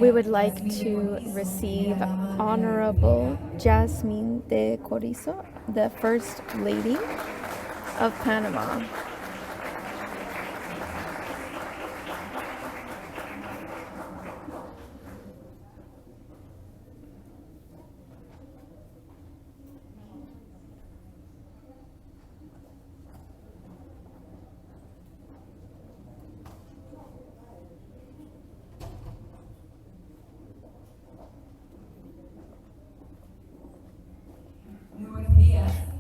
We would like to receive Honorable Jasmine de Corizo, the First Lady of Panama.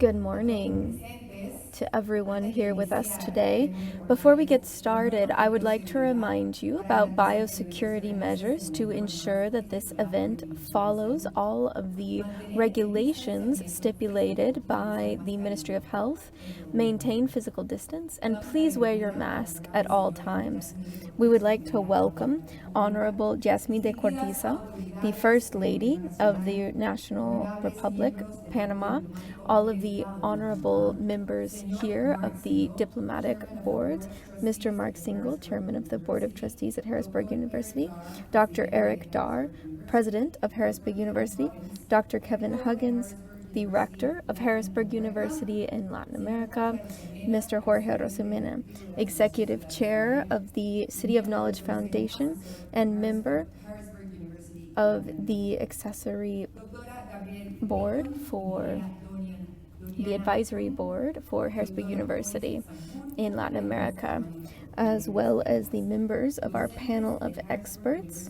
Good morning to everyone here with us today. Before we get started, I would like to remind you about biosecurity measures to ensure that this event follows all of the regulations stipulated by the Ministry of Health. Maintain physical distance and please wear your mask at all times. We would like to welcome Honorable Jasmine de Cortiza, the First Lady of the National Republic, Panama, all of the honorable members here of the diplomatic board, Mr. Mark Single, Chairman of the Board of Trustees at Harrisburg University, Dr. Eric Dar, President of Harrisburg University, Dr. Kevin Huggins, the Rector of Harrisburg University in Latin America, Mr. Jorge Rosemena, Executive Chair of the City of Knowledge Foundation and member of the Accessory Board for the Advisory Board for Harrisburg University in Latin America, as well as the members of our panel of experts,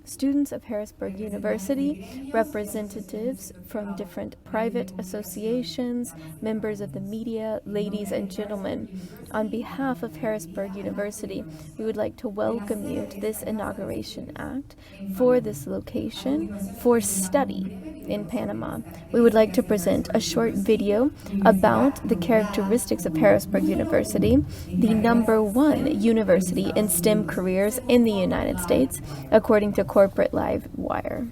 students of Harrisburg University, representatives from different private associations, members of the media, ladies and gentlemen. On behalf of Harrisburg University, we would like to welcome you to this inauguration act for this location for study in Panama. We would like to present a short video about the characteristics of Harrisburg University, the #1 university in STEM careers in the United States, according to Corporate Live Wire.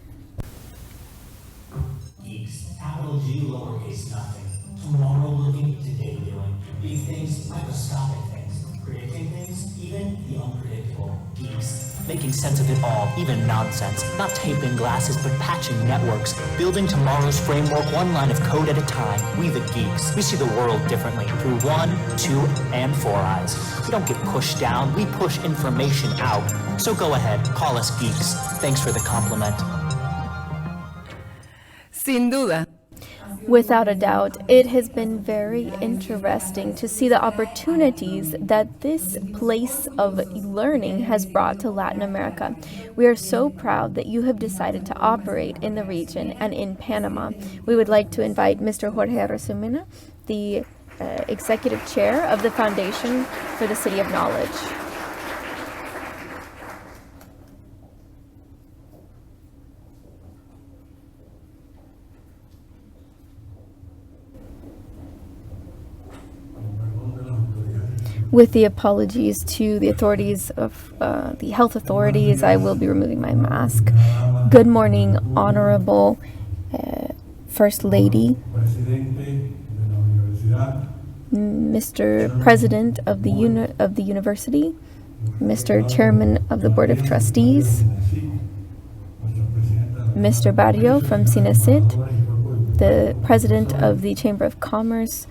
Geeks, capital G, lowercase nothing. Tomorrow looking, today doing. Big things, microscopic things. Predicting things, even the unpredictable. Geeks. Making sense of it all, even nonsense. Not taping glasses, but patching networks. Building tomorrow's framework, one line of code at a time. We the geeks, we see the world differently through 1, 2, and 4 eyes. We don't get pushed down, we push information out. So go ahead, call us geeks. Thanks for the compliment. Sin duda. Without a doubt, it has been very interesting to see the opportunities that this place of learning has brought to Latin America. We are so proud that you have decided to operate in the region and in Panama. We would like to invite Mr. Jorge Rosemena, the Executive Chair of the Foundation for the City of Knowledge. With the apologies to the authorities of the health authorities, I will be removing my mask. Good morning, Honorable First Lady, Mr. President of the University, Mr. Chairman of the Board of Trustees, Mr. Barrio from CINESIT, the President of the Chamber of Commerce,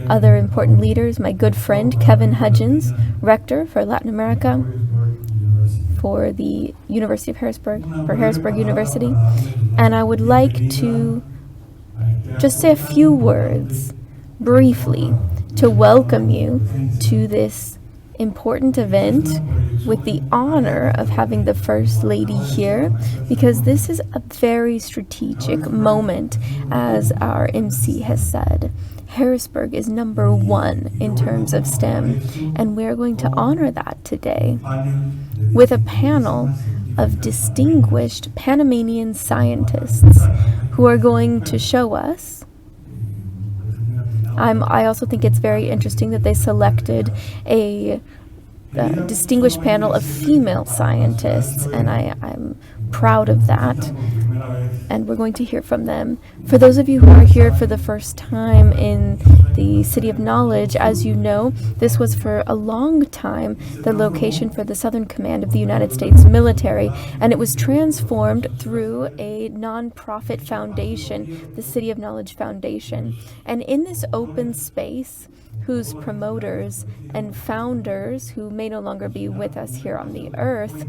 other important leaders, my good friend Kevin Huggins, Rector for Latin America for the University of Harrisburg, for Harrisburg University. And I would like to just say a few words briefly to welcome you to this important event with the honor of having the First Lady here, because this is a very strategic moment, as our MC has said. Harrisburg is #1 in terms of STEM, and we're going to honor that today with a panel of distinguished Panamanian scientists who are going to show us. I also think it's very interesting that they selected a distinguished panel of female scientists, and I'm proud of that. And we're going to hear from them. For those of you who are here for the first time in the City of Knowledge. As you know, this was for a long time the location for the Southern Command of the United States military, and it was transformed through a nonprofit foundation, the City of Knowledge Foundation. And in this open space, whose promoters and founders, who may no longer be with us here on the earth,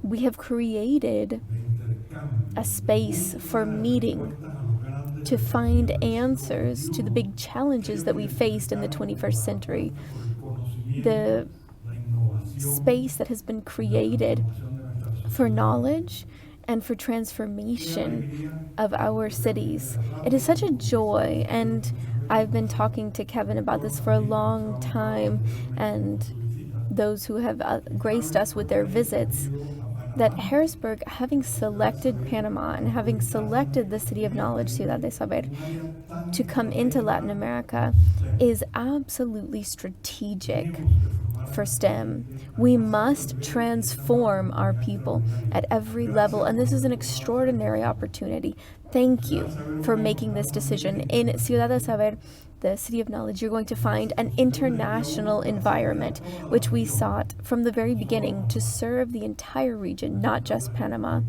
we have created a space for meeting to find answers to the big challenges that we faced in the 21st century. The space that has been created for knowledge and for transformation of our cities. It is such a joy, and I've been talking to Kevin about this for a long time, and those who have graced us with their visits, that Harrisburg, having selected Panama and having selected the City of Knowledge, Ciudad del Saber, to come into Latin America is absolutely strategic for STEM. We must transform our people at every level, and this is an extraordinary opportunity. Thank you for making this decision. In Ciudad del Saber, the City of Knowledge, you're going to find an international environment, which we sought from the very beginning to serve the entire region, not just Panama.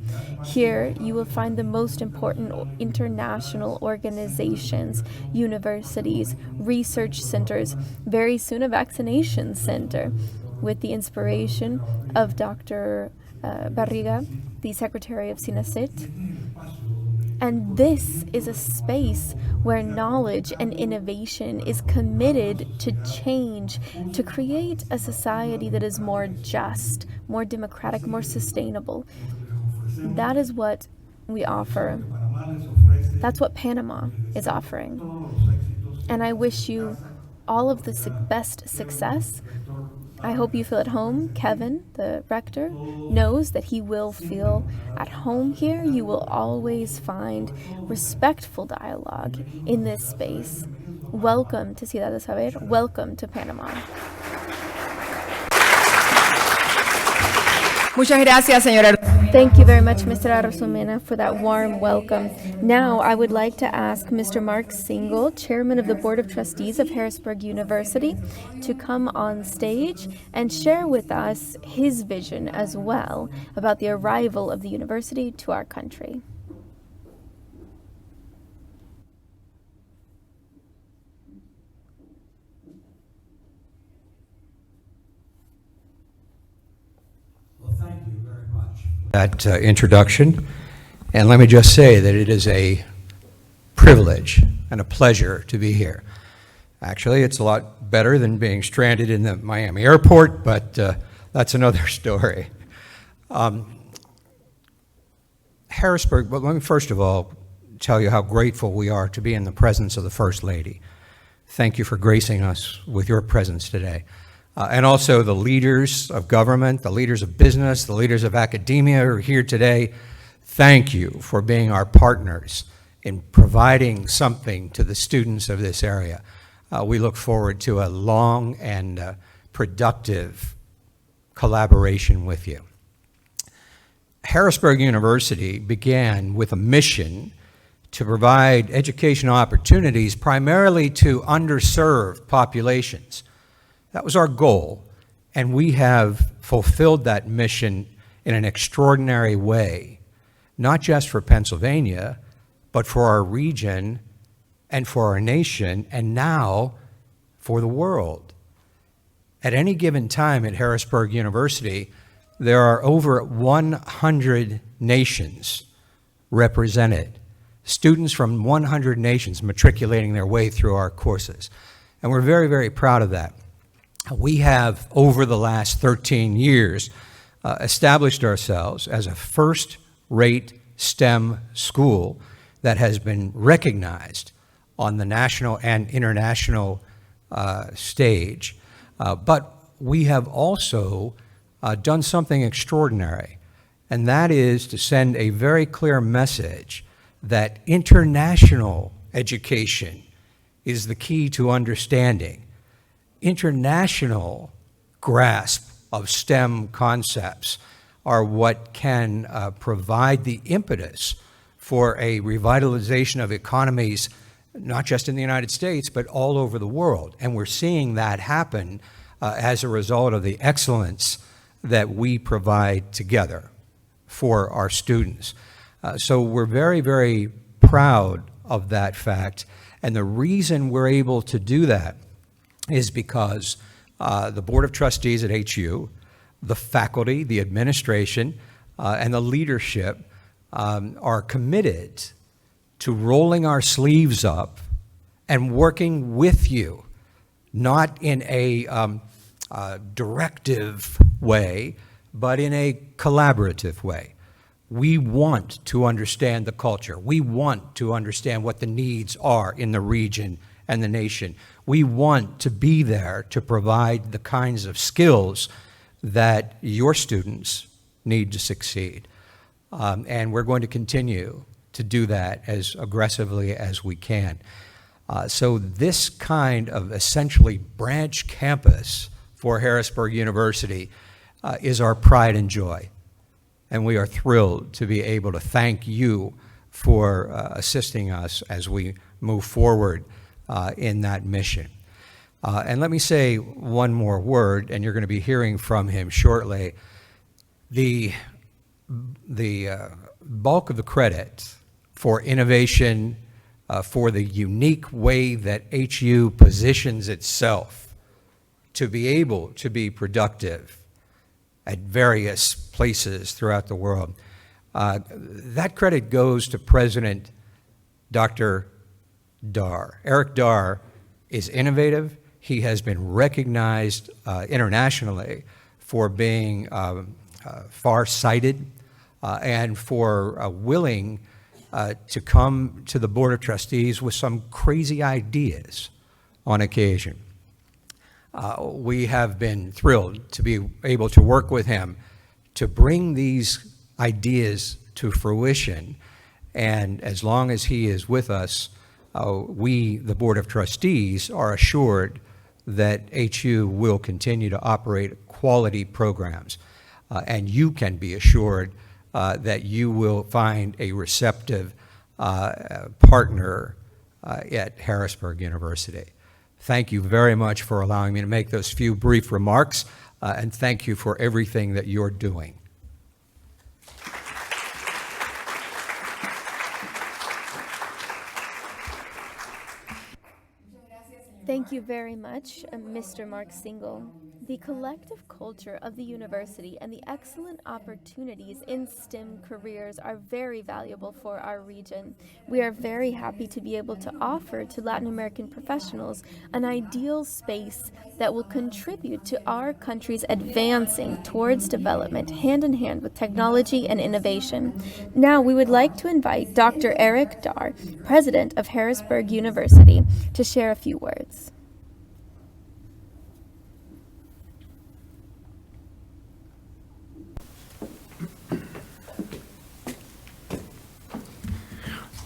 Here, you will find the most important international organizations, universities, research centers, very soon a vaccination center, with the inspiration of Dr. Barriga, the Secretary of SINACIT. And this is a space where knowledge and innovation is committed to change, to create a society that is more just, more democratic, more sustainable. That is what we offer. That's what Panama is offering. And I wish you all of the best success. I hope you feel at home. Kevin, the rector, knows that he will feel at home here. You will always find respectful dialogue in this space. Welcome to Ciudad del Saber. Welcome to Panama. Muchas gracias, señora. Thank you very much, Mr. Arrozumena, for that warm welcome. Now, I would like to ask Mr. Mark Single, Chairman of the Board of Trustees of Harrisburg University, to come on stage and share with us his vision as well about the arrival of the university to our country. That introduction, and let me just say that it is a privilege and a pleasure to be here. Actually, it's a lot better than being stranded in the Miami airport, but that's another story. Harrisburg, but let me first of all tell you how grateful we are to be in the presence of the First Lady. Thank you for gracing us with your presence today. And also the leaders of government, the leaders of business, the leaders of academia who are here today. Thank you for being our partners in providing something to the students of this area. We look forward to a long and productive collaboration with you. Harrisburg University began with a mission to provide educational opportunities primarily to underserved populations. That was our goal, and we have fulfilled that mission in an extraordinary way, not just for Pennsylvania, but for our region and for our nation, and now for the world. At any given time at Harrisburg University, there are over 100 nations represented, students from 100 nations matriculating their way through our courses. And we're very, very proud of that. We have, over the last 13 years, established ourselves as a first-rate STEM school that has been recognized on the national and international stage. But we have also done something extraordinary, and that is to send a very clear message that international education is the key to understanding. International grasp of STEM concepts are what can provide the impetus for a revitalization of economies not just in the United States, but all over the world. And we're seeing that happen as a result of the excellence that we provide together for our students. So we're very, very proud of that fact. And the reason we're able to do that is because the Board of Trustees at HU, the faculty, the administration, and the leadership are committed to rolling our sleeves up and working with you, not in a directive way, but in a collaborative way. We want to understand the culture. We want to understand what the needs are in the region and the nation. We want to be there to provide the kinds of skills that your students need to succeed. And we're going to continue to do that as aggressively as we can. So this kind of essentially branch campus for Harrisburg University is our pride and joy. And we are thrilled to be able to thank you for assisting us as we move forward in that mission. And let me say one more word, and you're going to be hearing from him shortly. The bulk of the credit for innovation, for the unique way that HU positions itself to be able to be productive at various places throughout the world. That credit goes to President Dr. Dar. Eric Dar is innovative. He has been recognized internationally for being far-sighted and for willing to come to the Board of Trustees with some crazy ideas on occasion. We have been thrilled to be able to work with him to bring these ideas to fruition. And as long as he is with us, we, the Board of Trustees, are assured that HU will continue to operate quality programs. And you can be assured that you will find a receptive partner at Harrisburg University. Thank you very much for allowing me to make those few brief remarks, and thank you for everything that you're doing. Thank you very much, Mr. Mark Single. The collective culture of the university and the excellent opportunities in STEM careers are very valuable for our region. We are very happy to be able to offer to Latin American professionals an ideal space that will contribute to our country's advancing towards development hand in hand with technology and innovation. Now we would like to invite Dr. Eric Dar, President of Harrisburg University, to share a few words.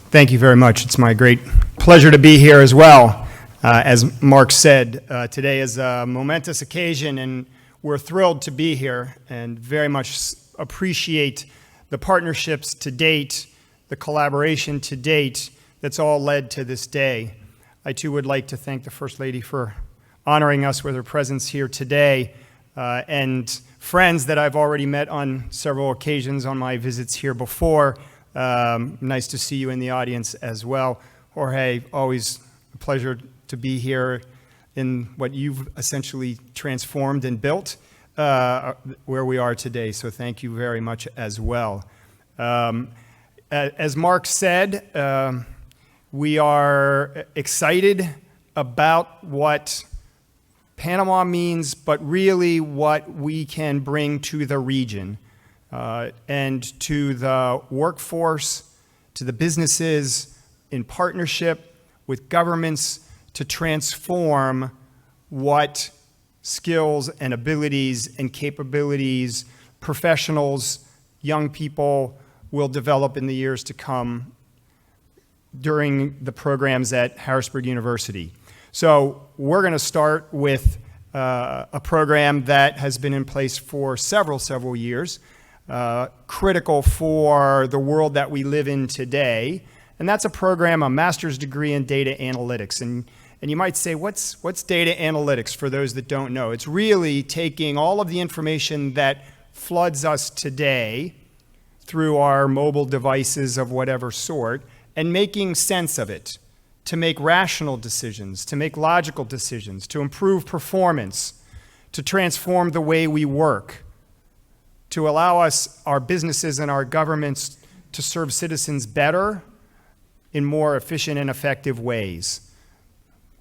Thank you very much. It's my great pleasure to be here as well. As Mark said, today is a momentous occasion, and we're thrilled to be here and very much appreciate the partnerships to date, the collaboration to date that's all led to this day. I too would like to thank the First Lady for honoring us with her presence here today, and friends that I've already met on several occasions on my visits here before. Nice to see you in the audience as well. Jorge, always a pleasure to be here in what you've essentially transformed and built where we are today. So thank you very much as well. As Mark said, we are excited about what Panama means, but really what we can bring to the region. And to the workforce, to the businesses, in partnership with governments to transform what skills and abilities and capabilities professionals, young people will develop in the years to come during the programs at Harrisburg University. So we're going to start with a program that has been in place for several years. Critical for the world that we live in today, And that's a program, a master's degree in data analytics. And you might say, what's data analytics for those that don't know? It's really taking all of the information that floods us today through our mobile devices of whatever sort and making sense of it to make rational decisions, to make logical decisions, to improve performance, to transform the way we work, to allow us, our businesses and our governments, to serve citizens better in more efficient and effective ways.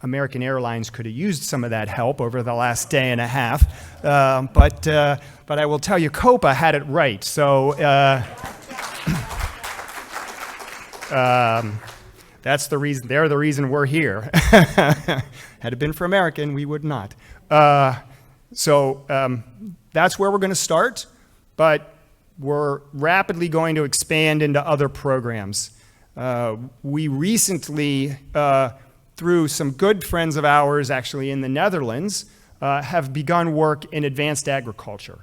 American Airlines could have used some of that help over the last day and a half, but I will tell you, COPA had it right. So that's the reason. They're the reason we're here. Had it been for American, we would not. So that's where we're going to start, but we're rapidly going to expand into other programs. We recently, through some good friends of ours actually in the Netherlands, have begun work in advanced agriculture.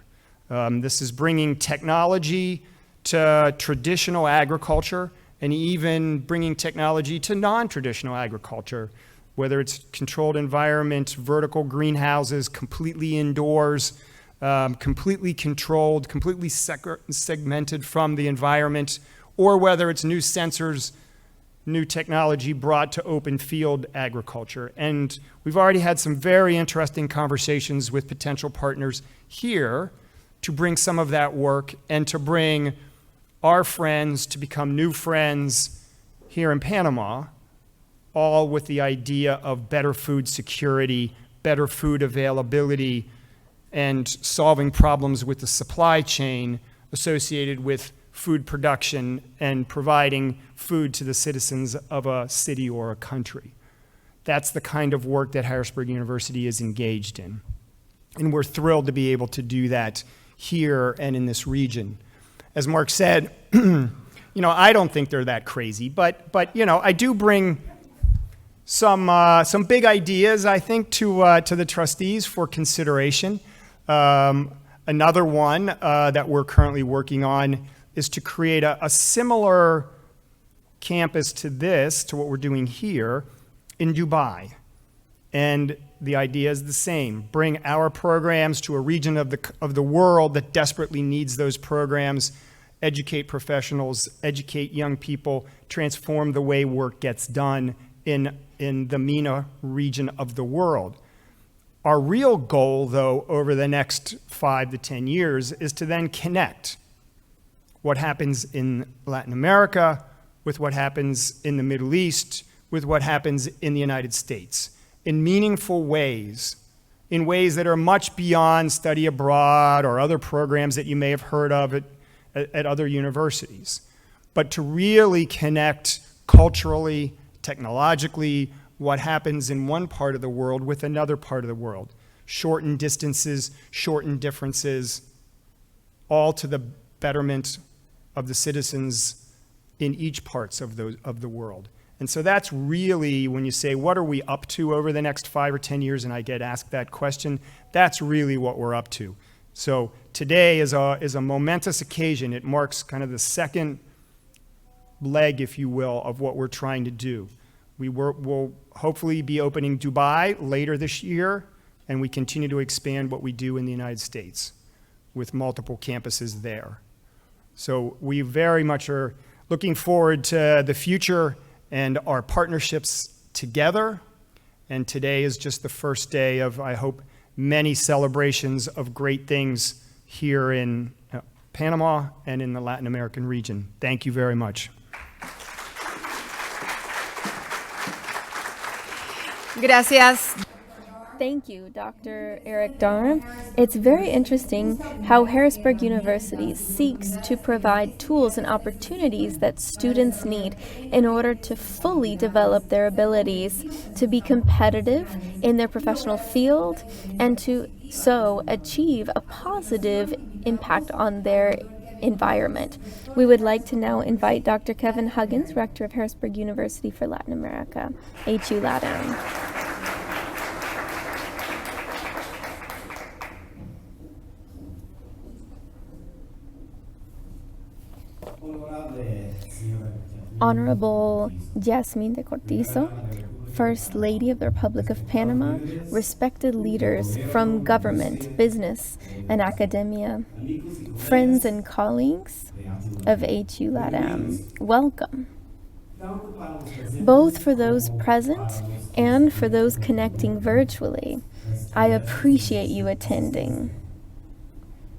This is bringing technology to traditional agriculture and even bringing technology to non-traditional agriculture, whether it's controlled environment, vertical greenhouses, completely indoors, completely controlled, completely segmented from the environment, or whether it's new sensors, new technology brought to open field agriculture. And we've already had some very interesting conversations with potential partners here to bring some of that work and to bring our friends to become new friends here in Panama, all with the idea of better food security, better food availability, and solving problems with the supply chain associated with food production and providing food to the citizens of a city or a country. That's the kind of work that Harrisburg University is engaged in. And we're thrilled to be able to do that here and in this region. As Mark said, I don't think they're that crazy, but I do bring some big ideas, I think, to the trustees for consideration. Another one that we're currently working on is to create a similar campus to what we're doing here in Dubai. And the idea is the same. Bring our programs to a region of the world that desperately needs those programs, educate professionals, educate young people, transform the way work gets done in the MENA region of the world. Our real goal, though, over the next 5 to 10 years is to then connect what happens in Latin America with what happens in the Middle East, with what happens in the United States, in meaningful ways, in ways that are much beyond study abroad or other programs that you may have heard of at other universities, but to really connect culturally, technologically, what happens in one part of the world with another part of the world. Shorten distances, shorten differences, all to the betterment of the citizens in each parts of the world. And so that's really, when you say, what are we up to over the next 5 or 10 years, and I get asked that question, that's really what we're up to. So today is a momentous occasion. It marks kind of the second leg, if you will, of what we're trying to do. We'll hopefully be opening Dubai later this year, and we continue to expand what we do in the United States with multiple campuses there. So we very much are looking forward to the future and our partnerships together. And today is just the first day of, I hope, many celebrations of great things here in Panama and in the Latin American region. Thank you very much. Gracias. Thank you, Dr. Eric Dar. It's very interesting how Harrisburg University seeks to provide tools and opportunities that students need in order to fully develop their abilities to be competitive in their professional field and to so achieve a positive impact on their environment. We would like to now invite Dr. Kevin Huggins, Rector of Harrisburg University for Latin America, HU Latin. Honorable Yasmin de Cortizo, First Lady of the Republic of Panama, respected leaders from government, business, and academia, friends and colleagues of HU LATAM, welcome. Both for those present and for those connecting virtually, I appreciate you attending.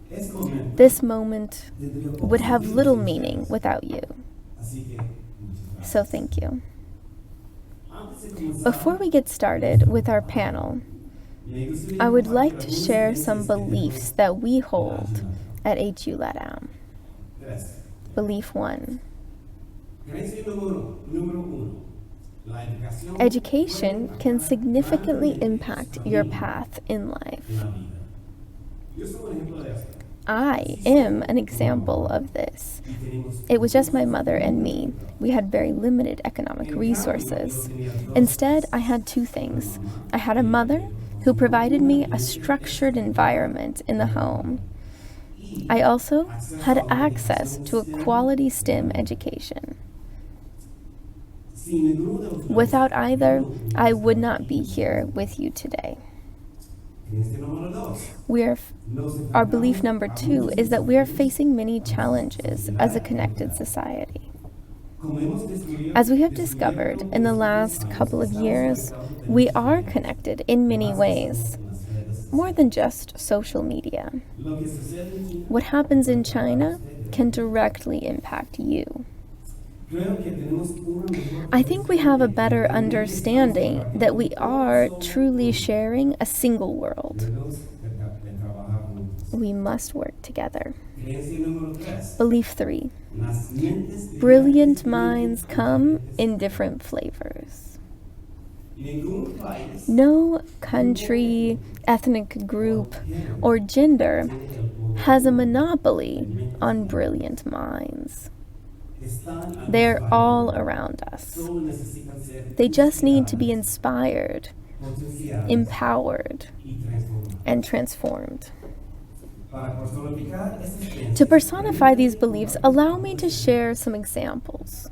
This moment would have little meaning without you. So thank you. Before we get started with our panel, I would like to share some beliefs that we hold at HU LATAM. Belief 1. Education can significantly impact your path in life. I am an example of this. It was just my mother and me. We had very limited economic resources. Instead, I had two things. I had a mother who provided me a structured environment in the home. I also had access to a quality STEM education. Without either, I would not be here with you today. Our belief number 2 is that we are facing many challenges as a connected society. As we have discovered in the last couple of years, we are connected in many ways, more than just social media. What happens in China can directly impact you. I think we have a better understanding that we are truly sharing a single world. We must work together. Belief 3. Brilliant minds come in different flavors. No country, ethnic group, or gender has a monopoly on brilliant minds. They're all around us. They just need to be inspired, empowered, and transformed. To personify these beliefs, allow me to share some examples.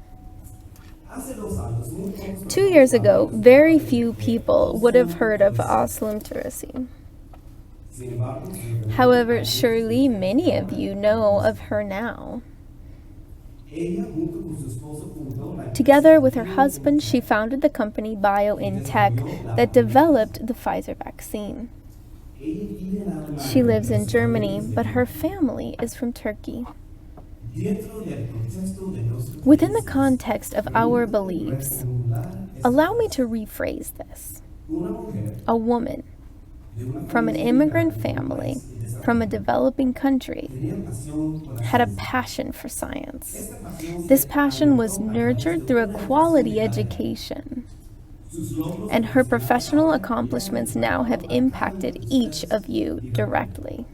2 years ago, very few people would have heard of Aslam Teresi. However, surely many of you know of her now. Together with her husband, she founded the company BioNTech that developed the Pfizer vaccine. She lives in Germany, but her family is from Turkey. Within the context of our beliefs, allow me to rephrase this. A woman from an immigrant family from a developing country had a passion for science. This passion was nurtured through a quality education, and her professional accomplishments now have impacted each of you directly.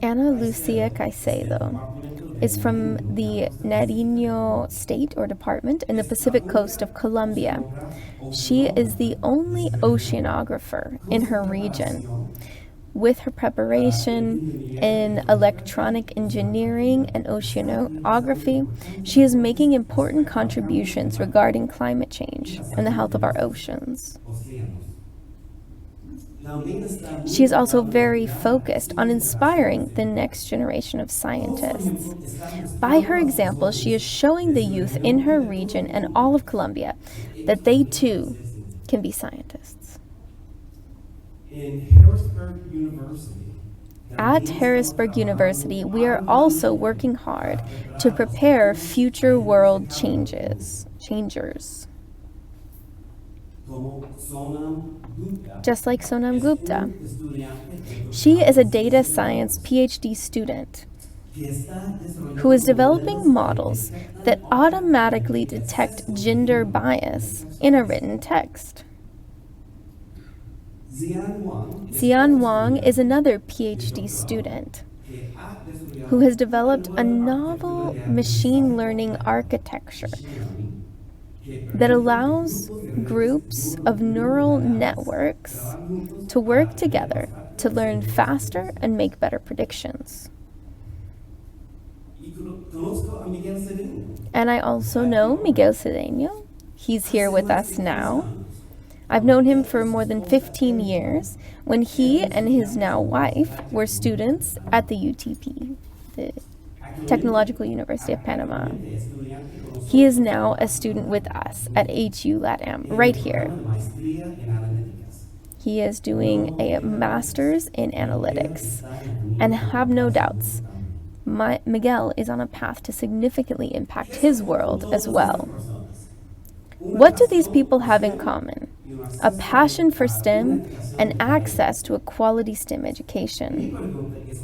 Ana Lucia Caicedo is from the Nariño State or Department in the Pacific coast of Colombia. She is the only oceanographer in her region. With her preparation in electronic engineering and oceanography, she is making important contributions regarding climate change and the health of our oceans. She is also very focused on inspiring the next generation of scientists. By her example, she is showing the youth in her region and all of Colombia that they too can be scientists. At Harrisburg University, we are also working hard to prepare future world changers. Just like Sonam Gupta. She is a data science PhD student who is developing models that automatically detect gender bias in a written text. Xian Wang is another PhD student who has developed a novel machine learning architecture that allows groups of neural networks to work together to learn faster and make better predictions. And I also know Miguel Cedeño. He's here with us now. I've known him for more than 15 years when he and his now wife were students at the UTP, the Technological University of Panama. He is now a student with us at HU LATAM, right here. He is doing a master's in analytics. And have no doubts, Miguel is on a path to significantly impact his world as well. What do these people have in common? A passion for STEM and access to a quality STEM education.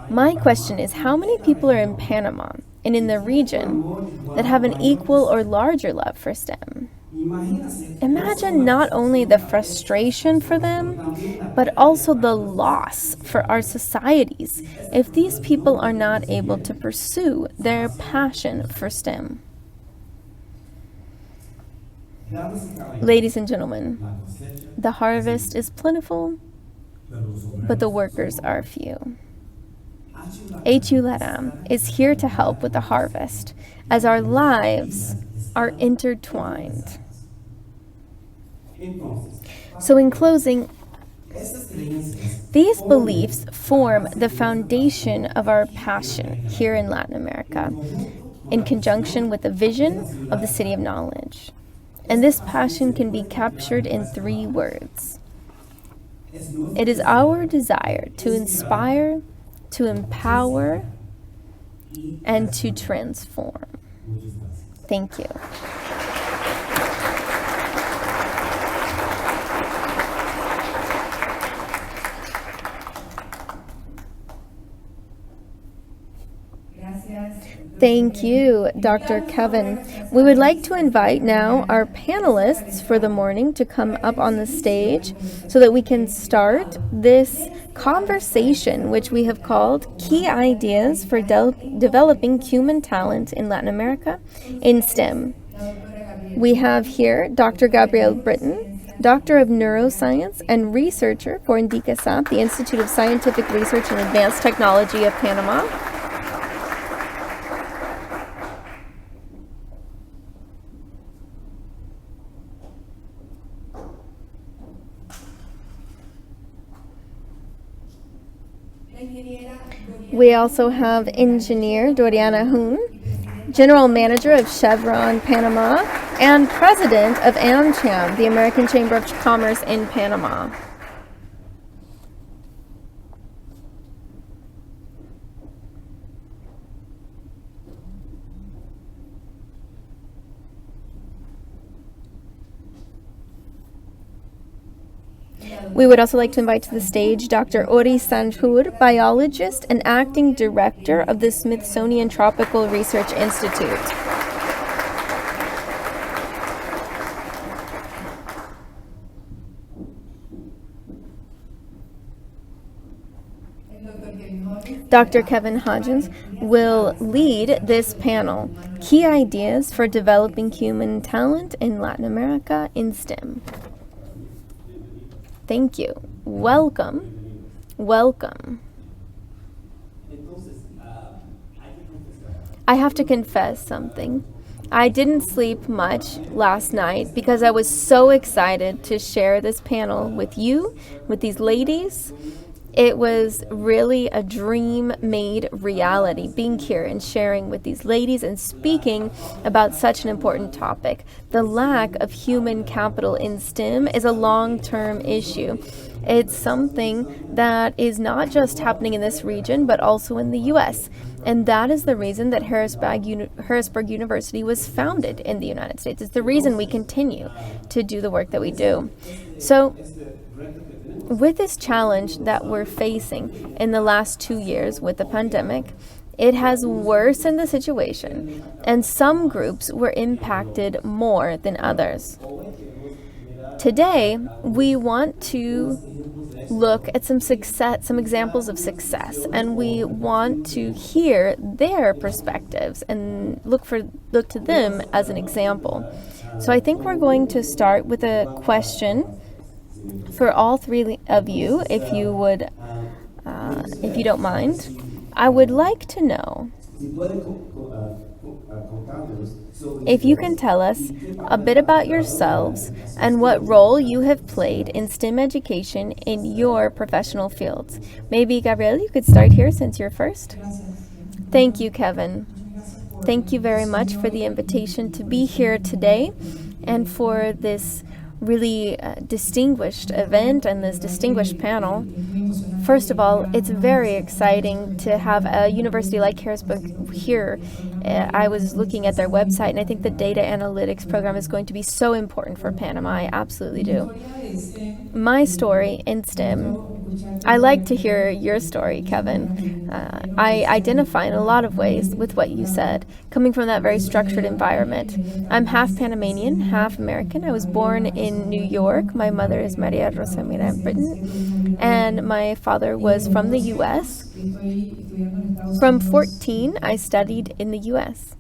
My question is, how many people are in Panama and in the region that have an equal or larger love for STEM? Imagine not only the frustration for them, but also the loss for our societies if these people are not able to pursue their passion for STEM. Ladies and gentlemen, the harvest is plentiful, but the workers are few. HU LATAM is here to help with the harvest as our lives are intertwined. So in closing, these beliefs form the foundation of our passion here in Latin America, in conjunction with the vision of the City of Knowledge. And this passion can be captured in 3 words. It is our desire to inspire, to empower, and to transform. Thank you. Thank you, Dr. Kevin. We would like to invite now our panelists for the morning to come up on the stage so that we can start this conversation, which we have called Key Ideas for Developing Human Talent in Latin America in STEM. We have here Dr. Gabrielle Britton, Doctor of Neuroscience and researcher for INDICASAP, the Institute of Scientific Research and Advanced Technology of Panama. We also have Engineer Doriana Hoon, General Manager of Chevron Panama, and President of AmCham, the American Chamber of Commerce in Panama. We would also like to invite to the stage Dr. Ori Sanjur, biologist and acting director of the Smithsonian Tropical Research Institute. Dr. Kevin Hodgins will lead this panel, Key Ideas for Developing Human Talent in Latin America in STEM. Thank you. Welcome. Welcome. I have to confess something. I didn't sleep much last night because I was so excited to share this panel with you, with these ladies. It was really a dream made reality, being here and sharing with these ladies and speaking about such an important topic. The lack of human capital in STEM is a long-term issue. It's something that is not just happening in this region, but also in the U.S. And that is the reason that Harrisburg University was founded in the United States. It's the reason we continue to do the work that we do. So, with this challenge that we're facing in the last 2 years with the pandemic, it has worsened the situation, and some groups were impacted more than others. Today, we want to look at some examples of success, and we want to hear their perspectives and look to them as an example. So I think we're going to start with a question for all 3 of you, if you don't mind. I would like to know, If you can tell us a bit about yourselves and what role you have played in STEM education in your professional fields. Maybe, Gabriel, you could start here since you're first. Thank you, Kevin. Thank you very much for the invitation to be here today and for this really distinguished event and this distinguished panel. First of all, it's very exciting to have a university like Harrisburg here. I was looking at their website, and I think the data analytics program is going to be so important for Panama. I absolutely do. My story in STEM, I like to hear your story, Kevin. I identify in a lot of ways with what you said, coming from that very structured environment. I'm half Panamanian, half American. I was born in New York. My mother is Maria Rosamira Britain, and my father was from the U.S. From 14, I studied in the U.S.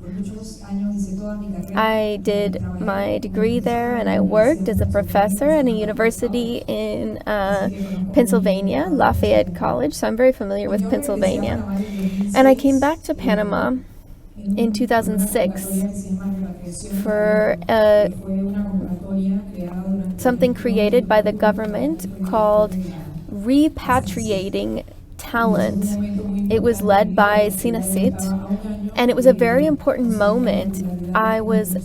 I did my degree there, and I worked as a professor at a university in Pennsylvania, Lafayette College, so I'm very familiar with Pennsylvania. And I came back to Panama in 2006 for something created by the government called Repatriating Talent. It was led by SINACIT, and it was a very important moment. I was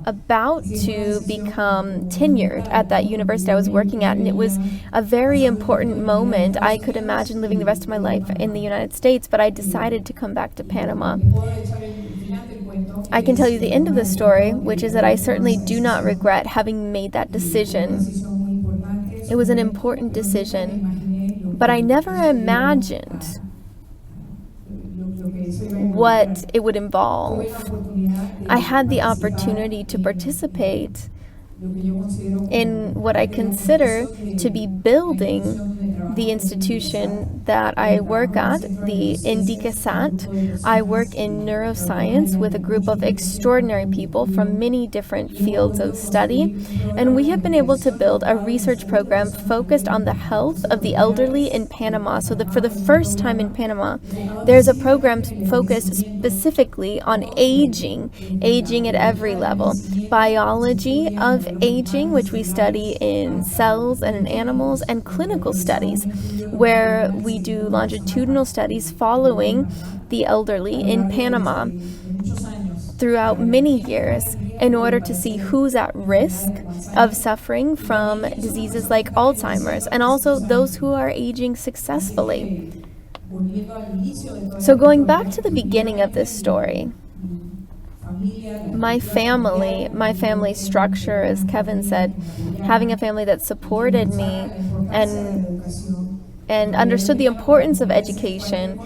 about to become tenured at that university I was working at, and it was a very important moment. I could imagine living the rest of my life in the United States, but I decided to come back to Panama. I can tell you the end of the story, which is that I certainly do not regret having made that decision. It was an important decision, but I never imagined what it would involve. I had the opportunity to participate in what I consider to be building the institution that I work at, the INDICASAT. I work in neuroscience with a group of extraordinary people from many different fields of study, and we have been able to build a research program focused on the health of the elderly in Panama. So that for the first time in Panama, there's a program focused specifically on aging at every level. Biology of aging, which we study in cells and in animals, and clinical studies, where we do longitudinal studies following the elderly in Panama throughout many years in order to see who's at risk of suffering from diseases like Alzheimer's, and also those who are aging successfully. So going back to the beginning of this story, my family structure, as Kevin said, having a family that supported me and understood the importance of education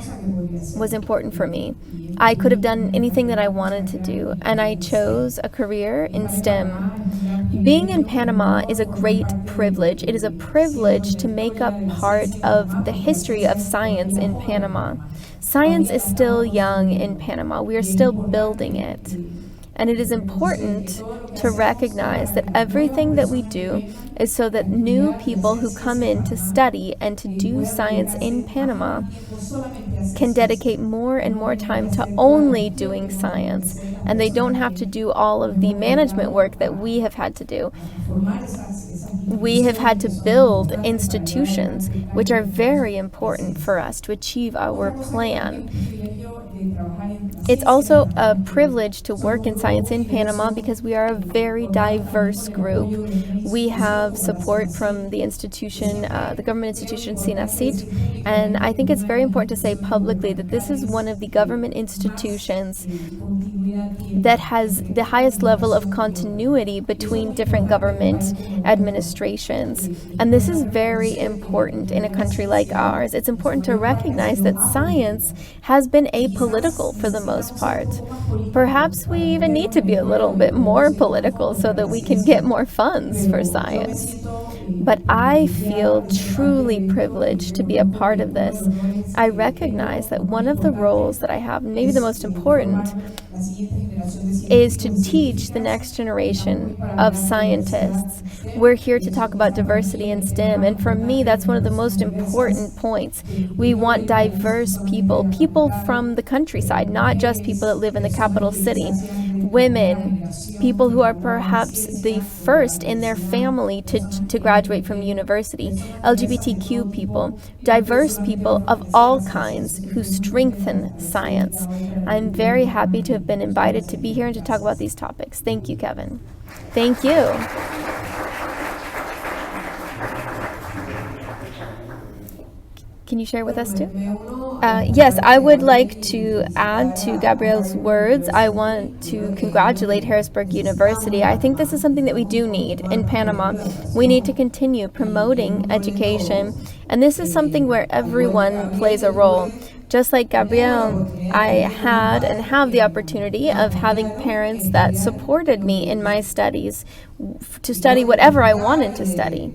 was important for me. I could have done anything that I wanted to do, and I chose a career in STEM. Being in Panama is a great privilege. It is a privilege to make up part of the history of science in Panama. Science is still young in Panama. We are still building it. And it is important to recognize that everything that we do is so that new people who come in to study and to do science in Panama can dedicate more and more time to only doing science. And they don't have to do all of the management work that we have had to do. We have had to build institutions which are very important for us to achieve our plan. It's also a privilege to work in science in Panama because we are a very diverse group. We have support from the institution, the government institution SINACIT, and I think it's very important to say publicly that this is one of the government institutions that has the highest level of continuity between different government administrations. And this is very important in a country like ours. It's important to recognize that science has been apolitical for the most part. Perhaps we even need to be a little bit more political so that we can get more funds for science. But I feel truly privileged to be a part of this. I recognize that one of the roles that I have, maybe the most important, is to teach the next generation of scientists. We're here to talk about diversity in STEM, and for me, that's one of the most important points. We want diverse people, people from the countryside, not just people that live in the capital city. Women, people who are perhaps the first in their family to graduate from university, LGBTQ people, diverse people of all kinds who strengthen science. I'm very happy to have been invited to be here and to talk about these topics. Thank you, Kevin. Thank you. Can you share with us too? Yes, I would like to add to Gabriel's words. I want to congratulate Harrisburg University. I think this is something that we do need in Panama. We need to continue promoting education, and this is something where everyone plays a role. Just like Gabriel, I had and have the opportunity of having parents that supported me in my studies to study whatever I wanted to study.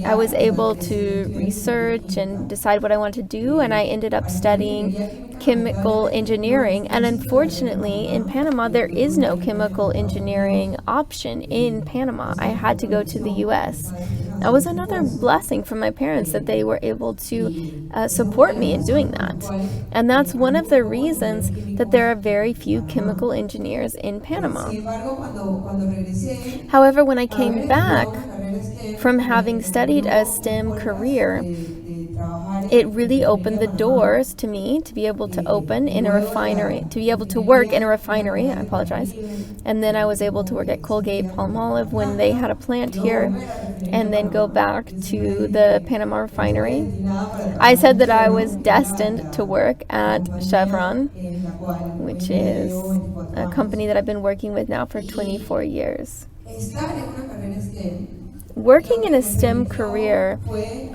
I was able to research and decide what I wanted to do, and I ended up studying chemical engineering. And unfortunately, in Panama, there is no chemical engineering option in Panama. I had to go to the U.S. That was another blessing from my parents that they were able to support me in doing that. And that's one of the reasons that there are very few chemical engineers in Panama. However, when I came back from having studied a STEM career, it really opened the doors to me to be able to open in a refinery, to be able to work in a refinery. I apologize. And then I was able to work at Colgate-Palmolive when they had a plant here, and then go back to the Panama refinery. I said that I was destined to work at Chevron, which is a company that I've been working with now for 24 years. Working in a STEM career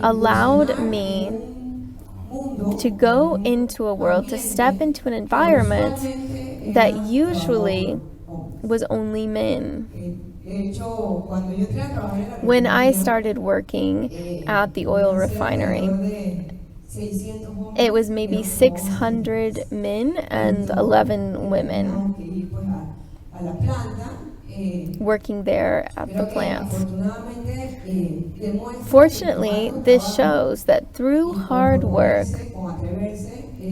allowed me to go into a world, to step into an environment that usually was only men. When I started working at the oil refinery, it was maybe 600 men and 11 women working there at the plant. Fortunately, this shows that through hard work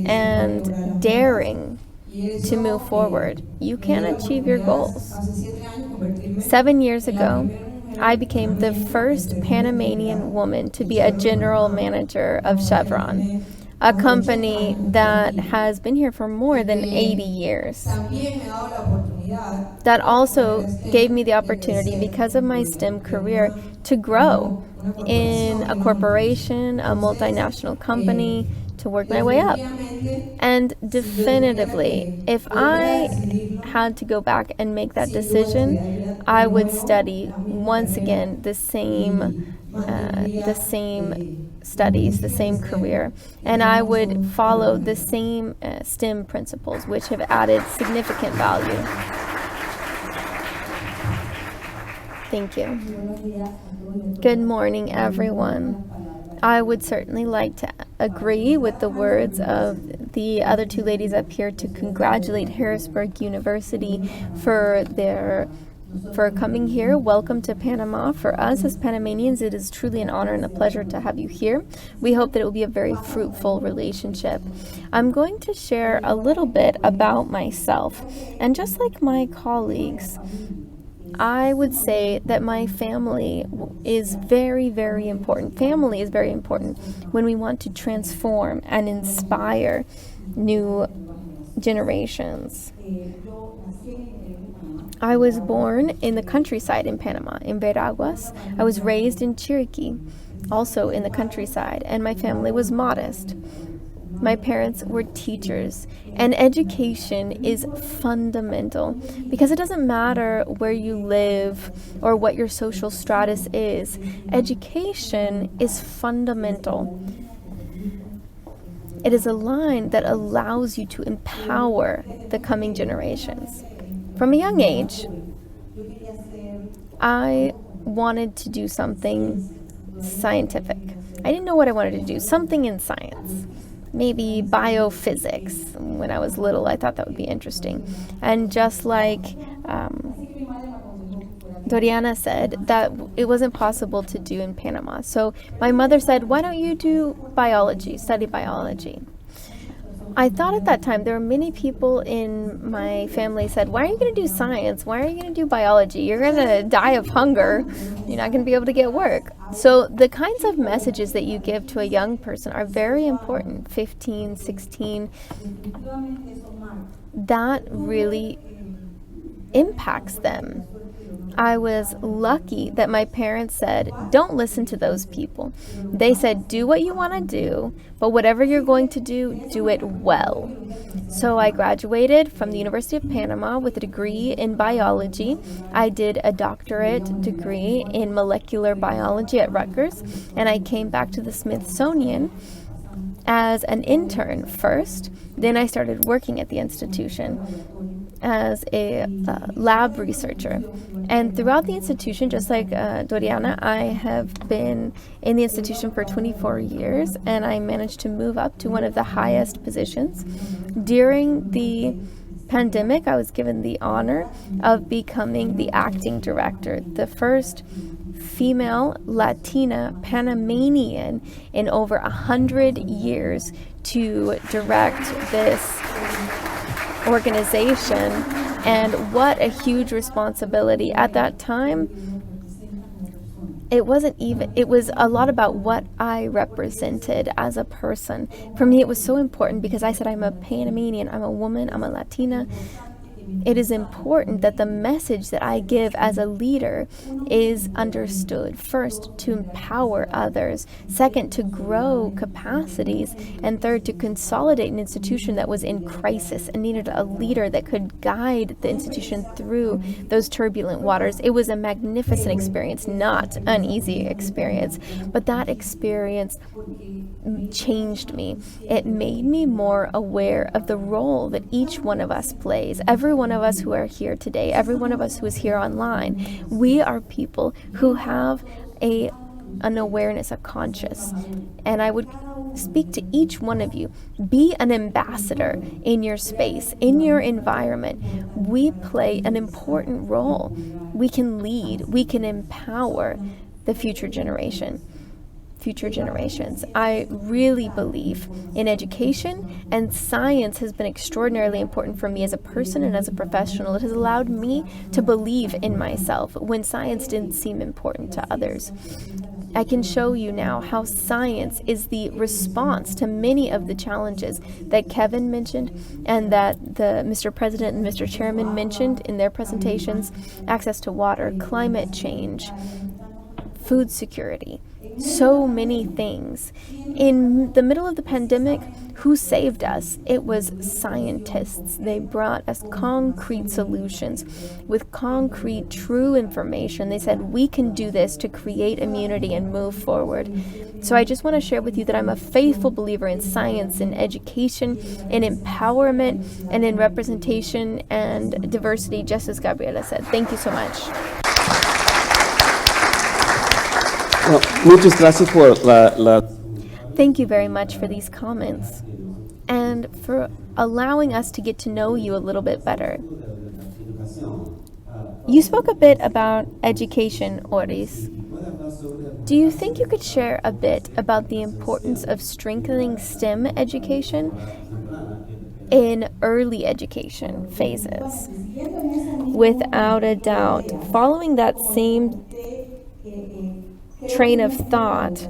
and daring to move forward, you can achieve your goals. 7 years ago, I became the first Panamanian woman to be a general manager of Chevron, a company that has been here for more than 80 years. That also gave me the opportunity, because of my STEM career, to grow in a corporation, a multinational company, to work my way up. And definitively, if I had to go back and make that decision, I would study once again the same studies, the same career, and I would follow the same STEM principles, which have added significant value. Thank you. Good morning, everyone. I would certainly like to agree with the words of the other two ladies up here to congratulate Harrisburg University for coming here. Welcome to Panama. For us as Panamanians, it is truly an honor and a pleasure to have you here. We hope that it will be a very fruitful relationship. I'm going to share a little bit about myself. And just like my colleagues, I would say that my family is very, very important. Family is very important when we want to transform and inspire new generations. I was born in the countryside in Panama, in Veraguas. I was raised in Chiriquí, also in the countryside, and my family was modest. My parents were teachers, and education is fundamental because it doesn't matter where you live or what your social status is. Education is fundamental. It is a line that allows you to empower the coming generations. From a young age, I wanted to do something scientific. I didn't know what I wanted to do, something in science. maybe biophysics. When I was little, I thought that would be interesting. And just like Doriana said, that it wasn't possible to do in Panama. So my mother said, why don't you do biology, study biology? I thought at that time there were many people in my family said, why are you going to do science? Why are you going to do biology? You're going to die of hunger. You're not going to be able to get work. So the kinds of messages that you give to a young person are very important. 15, 16, that really impacts them. I was lucky that my parents said, don't listen to those people. They said, do what you want to do, but whatever you're going to do, do it well. So I graduated from the University of Panama with a degree in biology. I did a doctorate degree in molecular biology at Rutgers, and I came back to the Smithsonian as an intern first. Then I started working at the institution as a lab researcher. And throughout the institution, just like Doriana, I have been in the institution for 24 years, and I managed to move up to one of the highest positions. During the pandemic, I was given the honor of becoming the acting director, the first female Latina Panamanian in over 100 years to direct this organization. And what a huge responsibility. At that time, it was a lot about what I represented as a person. For me, it was so important because I said I'm a Panamanian, I'm a woman, I'm a Latina. It is important that the message that I give as a leader is understood. First, to empower others. Second, to grow capacities. And third, to consolidate an institution that was in crisis and needed a leader that could guide the institution through those turbulent waters. It was a magnificent experience, not an easy experience. But that experience changed me. It made me more aware of the role that each one of us plays. Every one of us who are here today, every one of us who is here online, we are people who have an awareness, a conscious. And I would speak to each one of you. Be an ambassador in your space, in your environment. We play an important role. We can lead, we can empower the future generations. I really believe in education, and science has been extraordinarily important for me as a person and as a professional. It has allowed me to believe in myself when science didn't seem important to others. I can show you now how science is the response to many of the challenges that Kevin mentioned and that the Mr. President and Mr. Chairman mentioned in their presentations: access to water, climate change, food security. So many things. In the middle of the pandemic, who saved us? It was scientists. They brought us concrete solutions with concrete, true information. They said, we can do this to create immunity and move forward. So I just want to share with you that I'm a faithful believer in science, in education, in empowerment, and in representation and diversity, just as Gabriela said. Thank you so much. Well, muchas gracias por la Thank you very much for these comments and for allowing us to get to know you a little bit better. You spoke a bit about education, Oris. Do you think you could share a bit about the importance of strengthening STEM education in early education phases? Without a doubt, following that same train of thought,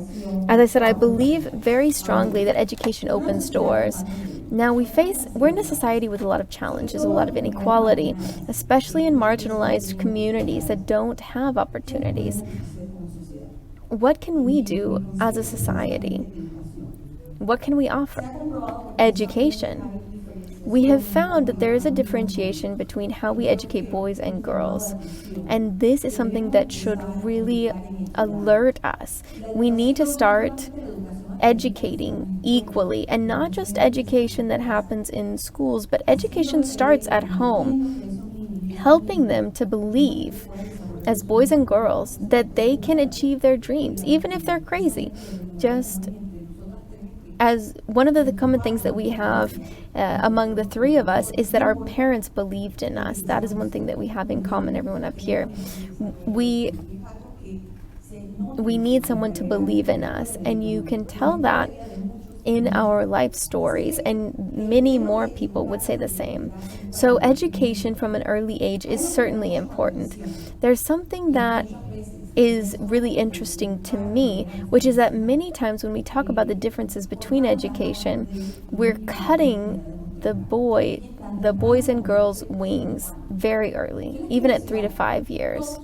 as I said, I believe very strongly that education opens doors. Now we're in a society with a lot of challenges, a lot of inequality, especially in marginalized communities that don't have opportunities. What can we do as a society? What can we offer? Education. We have found that there is a differentiation between how we educate boys and girls. And this is something that should really alert us. We need to start educating equally, and not just education that happens in schools, but education starts at home, helping them to believe, as boys and girls, that they can achieve their dreams, even if they're crazy. Just as one of the common things that we have among the three of us is that our parents believed in us. That is one thing that we have in common, everyone up here. We need someone to believe in us, and you can tell that in our life stories, and many more people would say the same. So education from an early age is certainly important. There's something that is really interesting to me, which is that many times when we talk about the differences between education, we're cutting the boys and girls' wings very early, even at 3 to 5 years.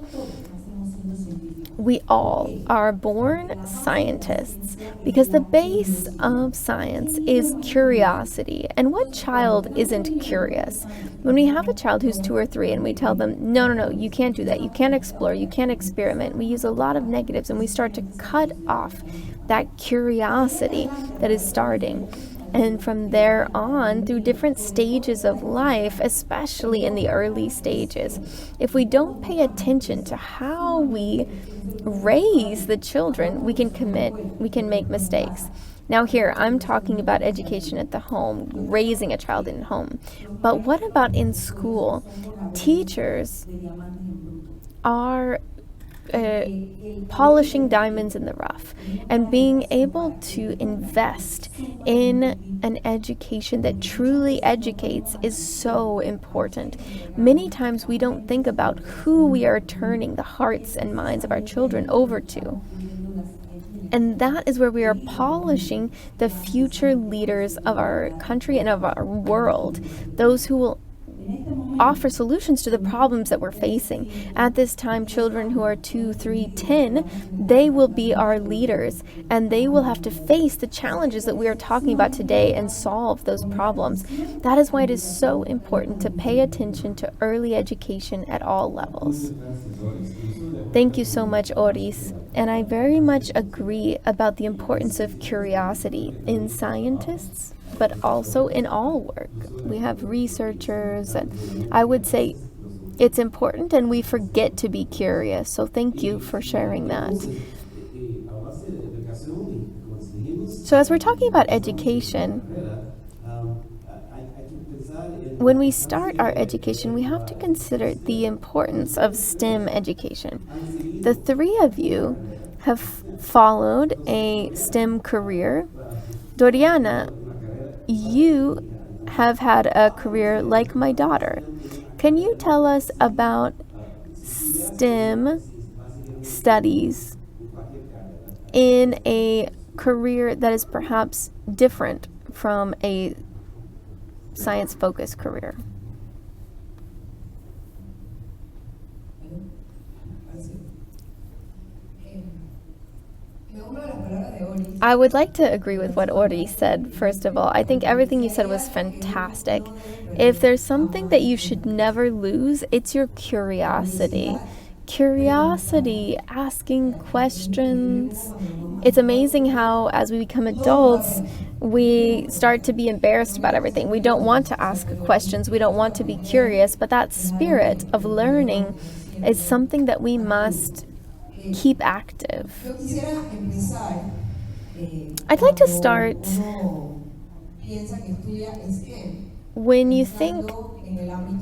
We all are born scientists because the base of science is curiosity. And what child isn't curious? When we have a child who's 2 or 3 and we tell them, no, you can't do that, you can't explore, you can't experiment, we use a lot of negatives and we start to cut off that curiosity that is starting. And from there on, through different stages of life, especially in the early stages, if we don't pay attention to how we raise the children, we can make mistakes. Now here, I'm talking about education at the home, raising a child in home. But what about in school? Teachers are polishing diamonds in the rough, and being able to invest in an education that truly educates is so important. Many times we don't think about who we are turning the hearts and minds of our children over to. And that is where we are polishing the future leaders of our country and of our world, those who will offer solutions to the problems that we're facing. At this time, children who are 2, 3, 10, they will be our leaders, and they will have to face the challenges that we are talking about today and solve those problems. That is why it is so important to pay attention to early education at all levels. Thank you so much, Oris. And I very much agree about the importance of curiosity in scientists, but also in all work. We have researchers, and I would say it's important and we forget to be curious. So thank you for sharing that. So as we're talking about education, when we start our education, we have to consider the importance of STEM education. The three of you have followed a STEM career. Doriana, you have had a career like my daughter. Can you tell us about STEM studies in a career that is perhaps different from a science-focused career? I would like to agree with what Ori said, first of all. I think everything you said was fantastic. If there's something that you should never lose, it's your curiosity. Curiosity, asking questions. It's amazing how, as we become adults, we start to be embarrassed about everything. We don't want to ask questions. We don't want to be curious. But that spirit of learning is something that we must keep active. I'd like to start when you think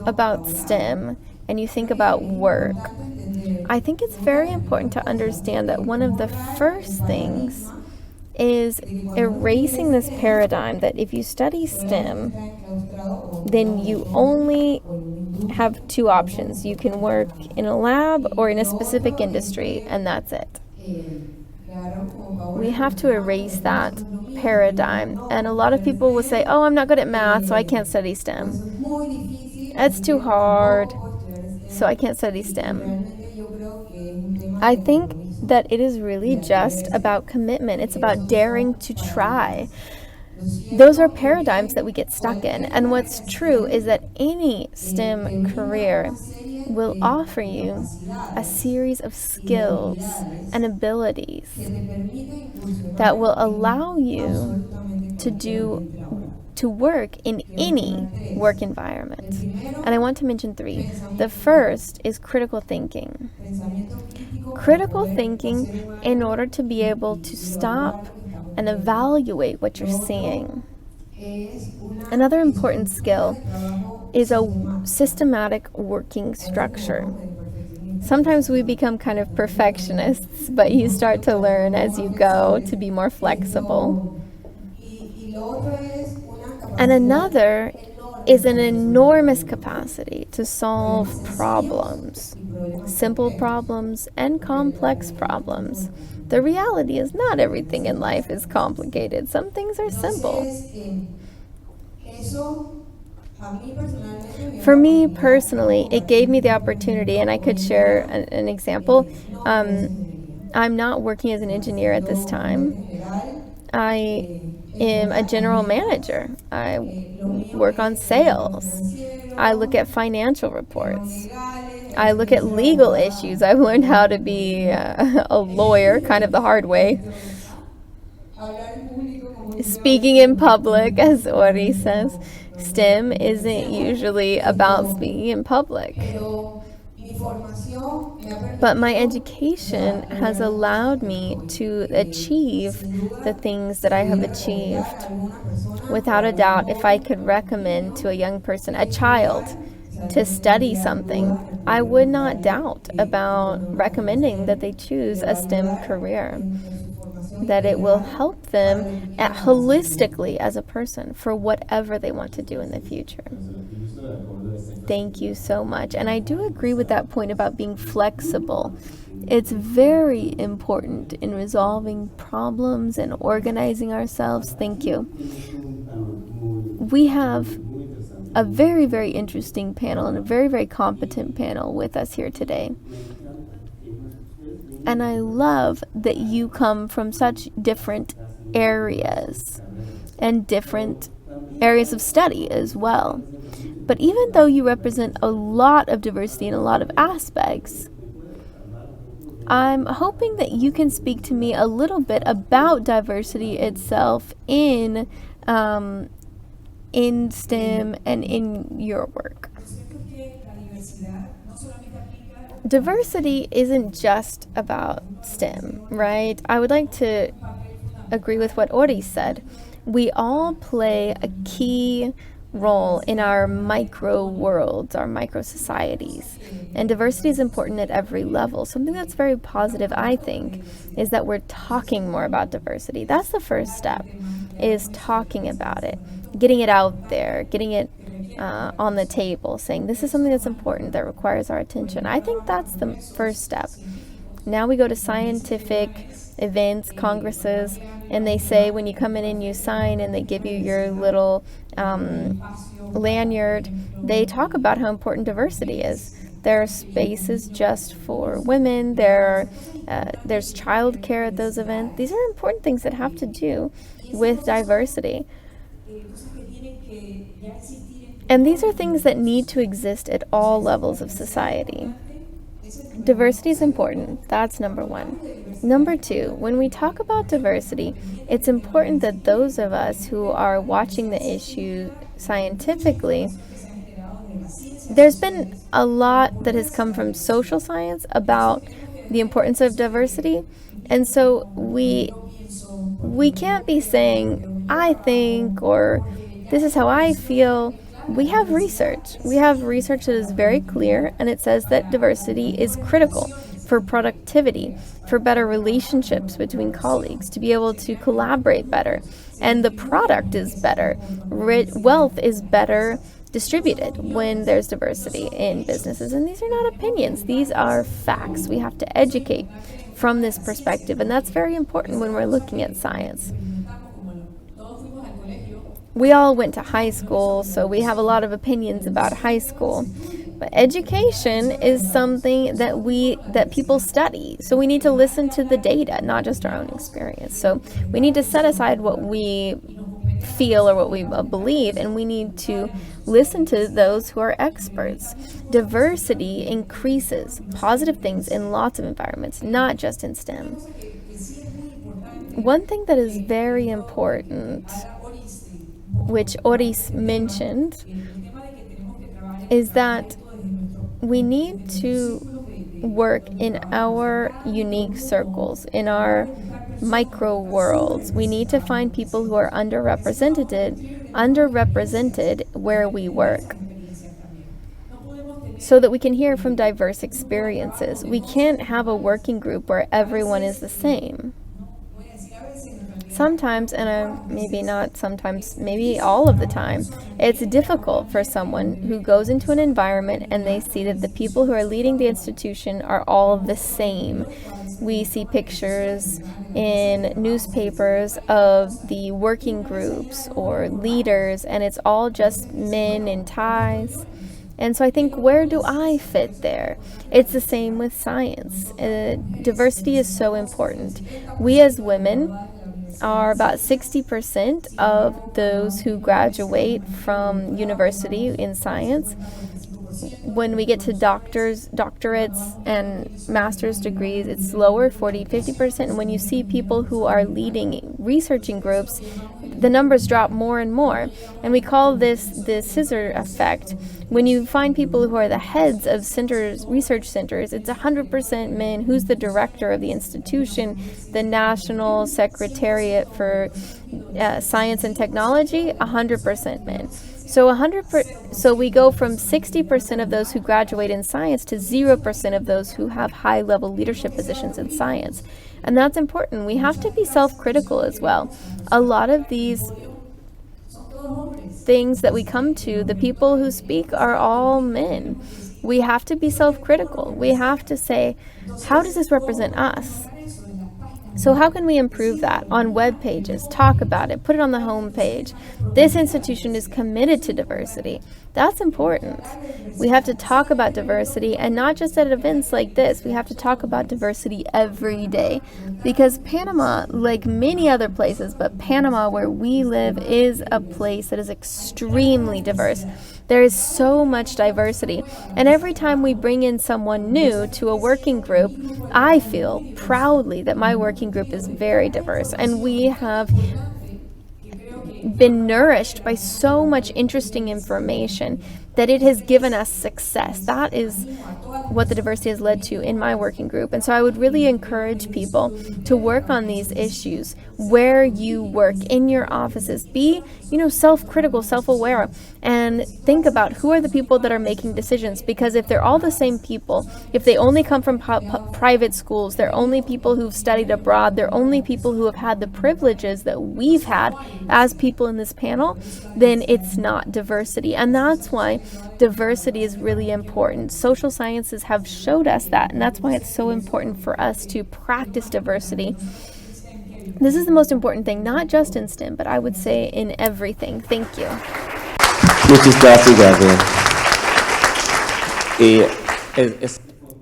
about STEM and you think about work. I think it's very important to understand that one of the first things is erasing this paradigm that if you study STEM, then you only have 2 options. You can work in a lab or in a specific industry, and that's it. We have to erase that paradigm. And a lot of people will say, oh, I'm not good at math, so I can't study STEM. It's too hard, so I can't study STEM. I think that it is really just about commitment. It's about daring to try. Those are paradigms that we get stuck in. And what's true is that any STEM career will offer you a series of skills and abilities that will allow you to work in any work environment. And I want to mention 3. The first is critical thinking. Critical thinking in order to be able to stop and evaluate what you're seeing. Another important skill is a systematic working structure. Sometimes we become kind of perfectionists, but you start to learn as you go to be more flexible. And another is an enormous capacity to solve problems, simple problems and complex problems. The reality is not everything in life is complicated. Some things are simple. For me personally, it gave me the opportunity, and I could share an example. I'm not working as an engineer at this time. I am a general manager. I work on sales. I look at financial reports. I look at legal issues. I've learned how to be a lawyer, kind of the hard way. Speaking in public, as Ori says. STEM isn't usually about speaking in public. But my education has allowed me to achieve the things that I have achieved. Without a doubt, if I could recommend to a young person, a child, to study something, I would not doubt about recommending that they choose a STEM career, that it will help them holistically as a person for whatever they want to do in the future. Thank you so much. And I do agree with that point about being flexible. It's very important in resolving problems and organizing ourselves. Thank you. We have a very, very interesting panel and a very, very competent panel with us here today. And I love that you come from such different areas and different areas of study as well. But even though you represent a lot of diversity in a lot of aspects, I'm hoping that you can speak to me a little bit about diversity itself in STEM and in your work. Diversity isn't just about STEM, right? I would like to agree with what Ori said. We all play a key role in our micro worlds, our micro societies. And diversity is important at every level. Something that's very positive, I think, is that we're talking more about diversity. That's the first step, is talking about it, getting it out there, getting it on the table, saying this is something that's important, that requires our attention. I think that's the first step. Now we go to scientific events, congresses, and they say when you come in and you sign and they give you your little lanyard, they talk about how important diversity is. There are spaces just for women. There's childcare at those events. These are important things that have to do with diversity. And these are things that need to exist at all levels of society. Diversity is important. That's number one. Number two, when we talk about diversity, it's important that those of us who are watching the issue scientifically, there's been a lot that has come from social science about the importance of diversity. And so we can't be saying, I think, or this is how I feel. We have research. We have research that is very clear, and it says that diversity is critical for productivity, for better relationships between colleagues, to be able to collaborate better. And the product is better. Wealth is better distributed when there's diversity in businesses. And these are not opinions. These are facts. We have to educate from this perspective, and that's very important when we're looking at science. We all went to high school, so we have a lot of opinions about high school. But education is something that people study. So we need to listen to the data, not just our own experience. So we need to set aside what we feel or what we believe, and we need to listen to those who are experts. Diversity increases positive things in lots of environments, not just in STEM. One thing that is very important, which Oris mentioned, is that we need to work in our unique circles, in our micro worlds. We need to find people who are underrepresented where we work, so that we can hear from diverse experiences. We can't have a working group where everyone is the same. Sometimes, and maybe not sometimes, maybe all of the time, it's difficult for someone who goes into an environment and they see that the people who are leading the institution are all the same. We see pictures in newspapers of the working groups or leaders, and it's all just men in ties. And so I think, where do I fit there? It's the same with science. Diversity is so important. We as women are about 60% of those who graduate from university in science. When we get to doctorates and master's degrees, it's lower, 40-50%. And when you see people who are leading researching groups, the numbers drop more and more. And we call this the scissor effect. When you find people who are the heads of research centers, it's 100% men. Who's the director of the institution? The National Secretariat for Science and Technology, 100% men. So we go from 60% of those who graduate in science to 0% of those who have high-level leadership positions in science. And that's important. We have to be self-critical as well. A lot of these things that we come to, the people who speak are all men. We have to be self-critical. We have to say, how does this represent us? So how can we improve that on web pages? Talk about it. Put it on the home page. This institution is committed to diversity. That's important. We have to talk about diversity, and not just at events like this. We have to talk about diversity every day, because Panama, like many other places, but Panama, where we live, is a place that is extremely diverse. There is so much diversity. And every time we bring in someone new to a working group, I feel proudly that my working group is very diverse. And we have been nourished by so much interesting information that it has given us success. That is what the diversity has led to in my working group. And so I would really encourage people to work on these issues where you work, in your offices. Be, self-critical, self-aware, and think about who are the people that are making decisions. Because if they're all the same people, if they only come from private schools, they're only people who've studied abroad, they're only people who have had the privileges that we've had as people in this panel, then it's not diversity. And that's why diversity is really important. Social sciences have showed us that, and that's why it's so important for us to practice diversity. This is the most important thing, not just in STEM, but I would say in everything. Thank you. Muchas gracias, Gabriel.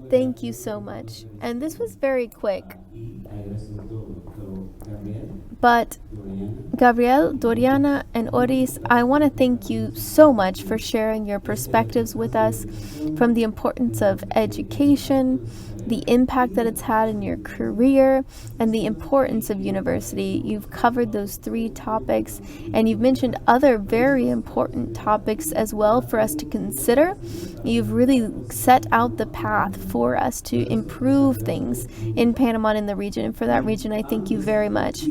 Thank you so much. And this was very quick. But Gabriel, Doriana, and Oris, I want to thank you so much for sharing your perspectives with us, from the importance of education, the impact that it's had in your career, and the importance of university. You've covered those 3 topics, and you've mentioned other very important topics as well for us to consider. You've really set out the path for us to improve things in Panama and in the region, and for that region, I thank you very much.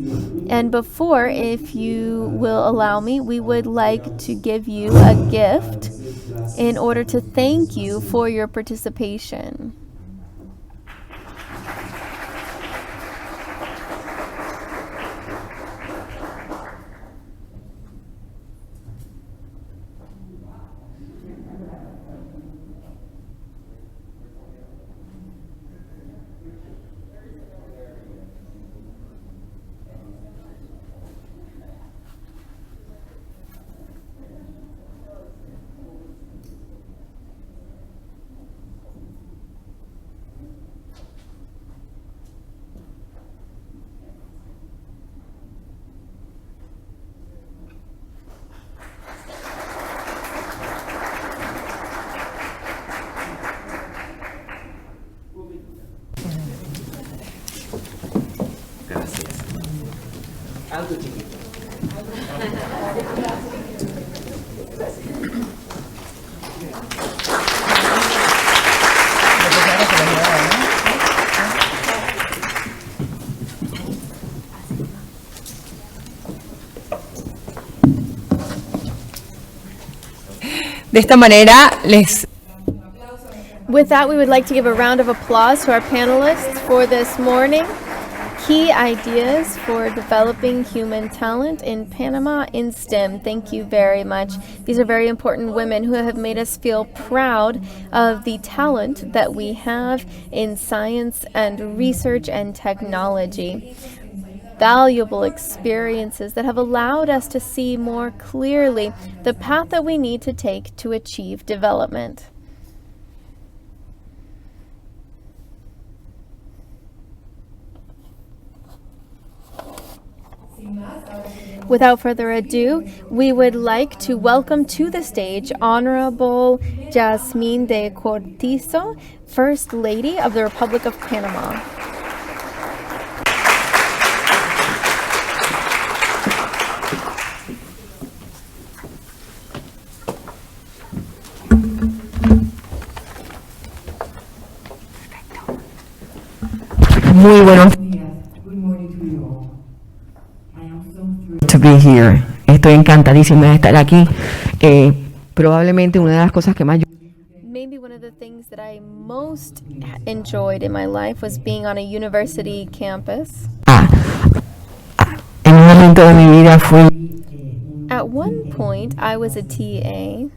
And before, if you will allow me, we would like to give you a gift in order to thank you for your participation. Algo chiquito. De esta manera les With that, we would like to give a round of applause to our panelists for this morning. Key ideas for developing human talent in Panama in STEM. Thank you very much. These are very important women who have made us feel proud of the talent that we have in science and research and technology. Valuable experiences that have allowed us to see more clearly the path that we need to take to achieve development. Without further ado, we would like to welcome to the stage Honorable Jasmine de Cortizo, First Lady of the Republic of Panama. Muy buenos to be here. Estoy encantadísima de estar aquí. Probablemente una de las cosas que más yo Maybe one of the things that I most enjoyed in my life was being on a university campus. en un momento de mi vida fui At one point, I was a TA.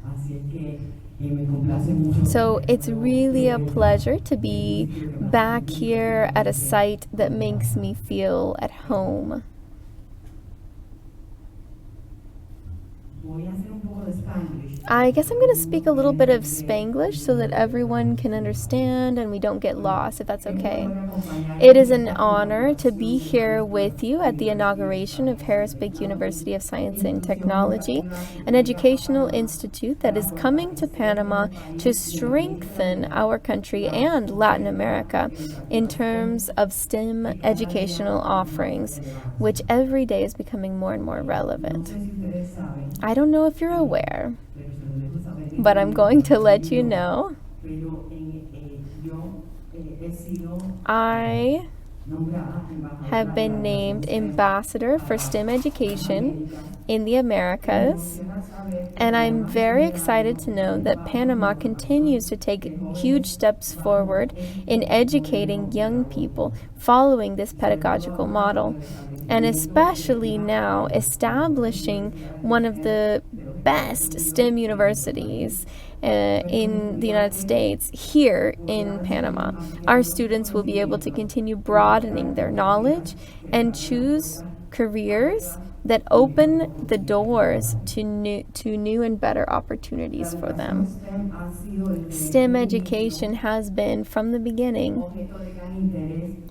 So it's really a pleasure to be back here at a site that makes me feel at home. I guess I'm going to speak a little bit of Spanglish so that everyone can understand and we don't get lost, if that's okay. It is an honor to be here with you at the inauguration of Harrisburg University of Science and Technology, an educational institute that is coming to Panama to strengthen our country and Latin America in terms of STEM educational offerings, which every day is becoming more and more relevant. I don't know if you're aware, but I'm going to let you know. I have been named Ambassador for STEM Education in the Americas, and I'm very excited to know that Panama continues to take huge steps forward in educating young people following this pedagogical model, and especially now establishing one of the best STEM universities in the United States here in Panama. Our students will be able to continue broadening their knowledge and choose careers that open the doors to new and better opportunities for them. STEM education has been, from the beginning,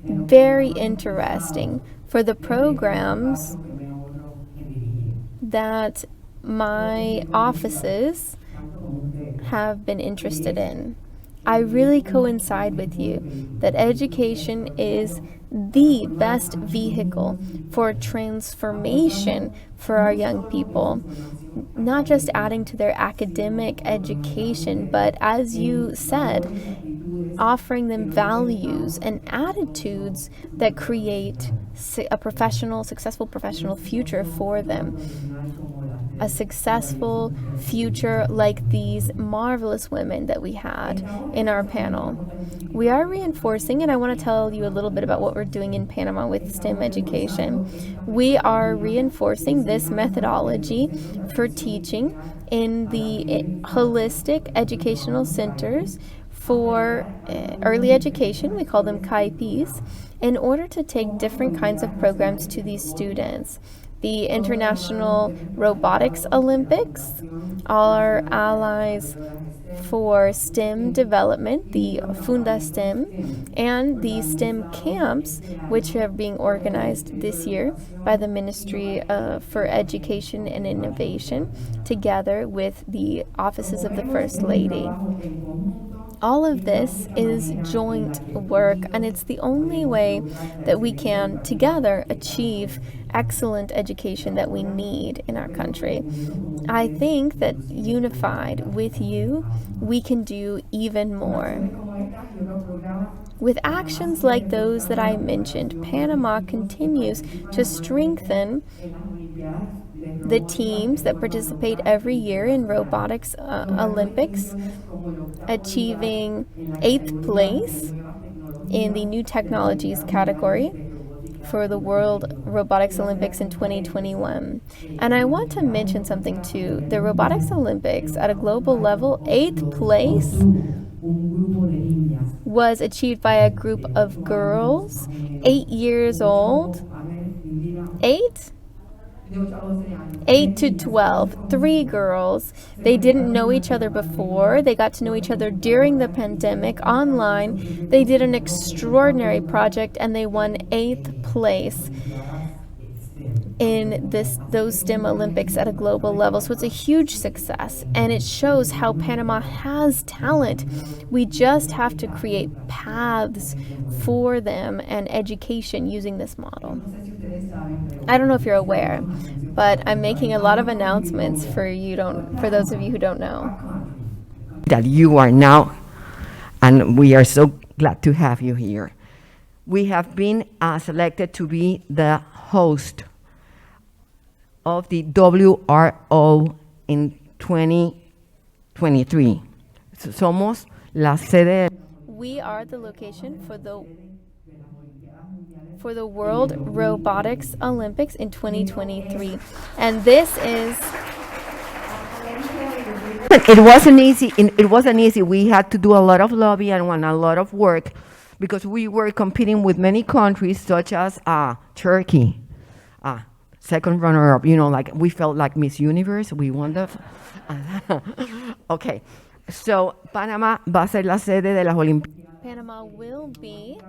very interesting for the programs that my offices have been interested in. I really coincide with you that education is the best vehicle for transformation for our young people, not just adding to their academic education, but as you said, offering them values and attitudes that create a successful professional future for them. A successful future like these marvelous women that we had in our panel. We are reinforcing, and I want to tell you a little bit about what we're doing in Panama with STEM education. We are reinforcing this methodology for teaching in the holistic educational centers for early education. We call them CAIPs, in order to take different kinds of programs to these students. The International Robotics Olympics, our allies for STEM development, the Funda STEM, and the STEM camps, which are being organized this year by the Ministry for Education and Innovation, together with the offices of the First Lady. All of this is joint work, and it's the only way that we can together achieve excellent education that we need in our country. I think that unified with you, we can do even more. With actions like those that I mentioned, Panama continues to strengthen the teams that participate every year in robotics Olympics, achieving 8th place in the new technologies category for the World Robotics Olympics in 2021. And I want to mention something too. The Robotics Olympics at a global level, 8th place was achieved by a group of girls, 8 years old. 8? 8 to 12, 3 girls. They didn't know each other before. They got to know each other during the pandemic online. They did an extraordinary project and they won 8th place in those STEM Olympics at a global level. So it's a huge success and it shows how Panama has talent. We just have to create paths for them and education using this model. I don't know if you're aware, but I'm making a lot of announcements for those of you who don't know. That you are now, and we are so glad to have you here. We have been selected to be the host of the WRO in 2023. Somos la sede. We are the location for the World Robotics Olympics in 2023. And this is... It wasn't easy. It wasn't easy. We had to do a lot of lobby and a lot of work because we were competing with many countries such as Turkey, second runner-up. Like we felt like Miss Universe. We won the... Okay. So Panama va a ser la sede de las Olimpiadas. Panama will be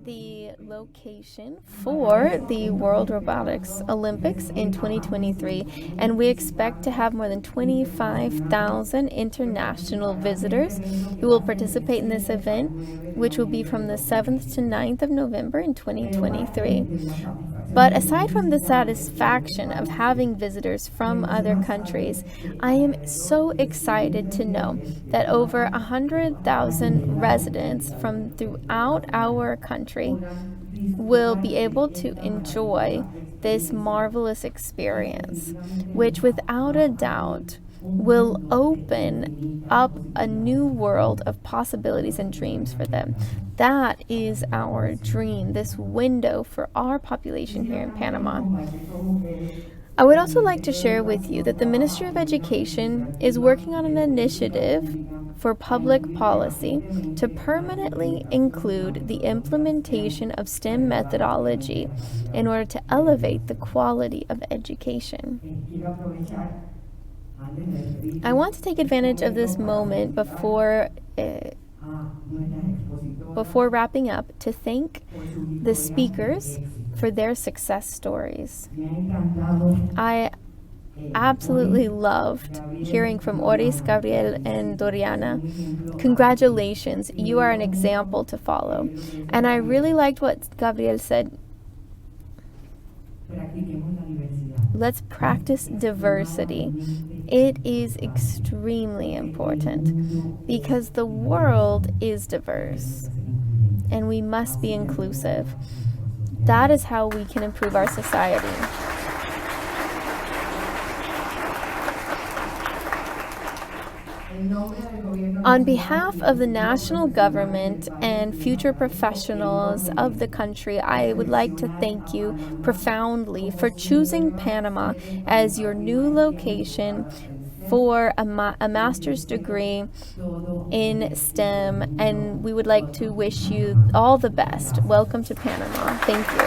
the location for the World Robotics Olympics in 2023, and we expect to have more than 25,000 international visitors who will participate in this event, which will be from the 7th to 9th of November in 2023. But aside from the satisfaction of having visitors from other countries, I am so excited to know that over 100,000 residents from throughout our country will be able to enjoy this marvelous experience, which without a doubt will open up a new world of possibilities and dreams for them. That is our dream, this window for our population here in Panama. I would also like to share with you that the Ministry of Education is working on an initiative for public policy to permanently include the implementation of STEM methodology in order to elevate the quality of education. I want to take advantage of this moment before wrapping up to thank the speakers for their success stories. I absolutely loved hearing from Oris, Gabriel, and Doriana. Congratulations, you are an example to follow. And I really liked what Gabriel said. Let's practice diversity. It is extremely important because the world is diverse and we must be inclusive. That is how we can improve our society. On behalf of the national government and future professionals of the country, I would like to thank you profoundly for choosing Panama as your new location for a master's degree in STEM, and we would like to wish you all the best. Welcome to Panama. Thank you.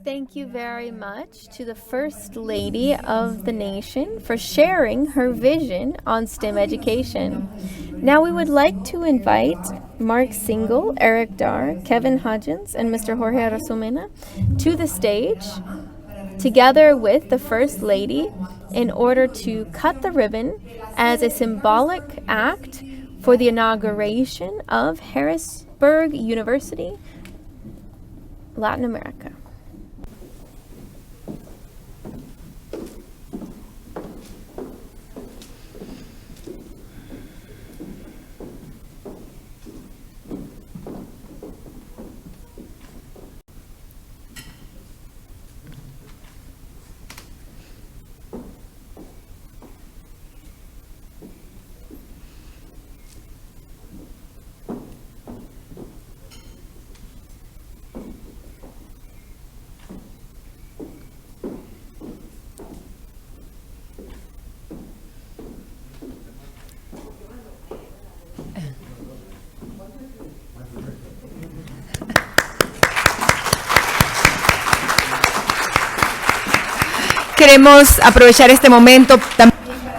Thank you very much to the First Lady of the nation for sharing her vision on STEM education. Now we would like to invite Mark Single, Eric Dar, Kevin Hodgins, and Mr. Jorge Arasumena to the stage together with the First Lady in order to cut the ribbon as a symbolic act for the inauguration of Harrisburg University, Latin America. Queremos aprovechar este momento también.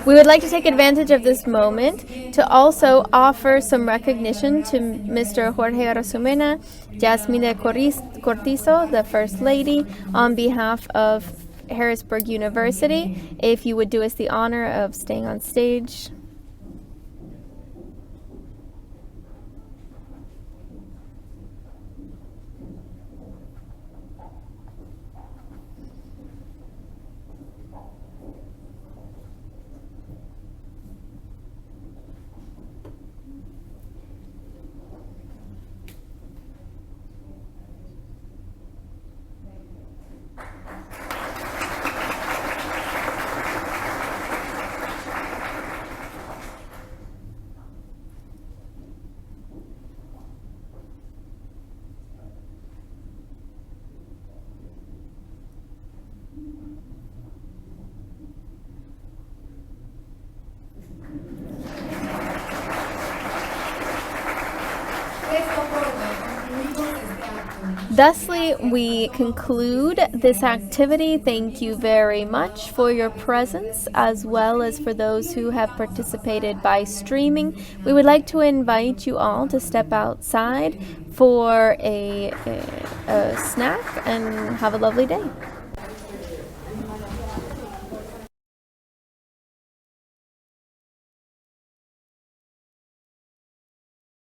We would like to take advantage of this moment to also offer some recognition to Mr. Jorge Arazumena, Yasmina Cortizo, the First Lady, on behalf of Harrisburg University. If you would do us the honor of staying on stage. Thusly, we conclude this activity. Thank you very much for your presence, as well as for those who have participated by streaming. We would like to invite you all to step outside for a snack and have a lovely day.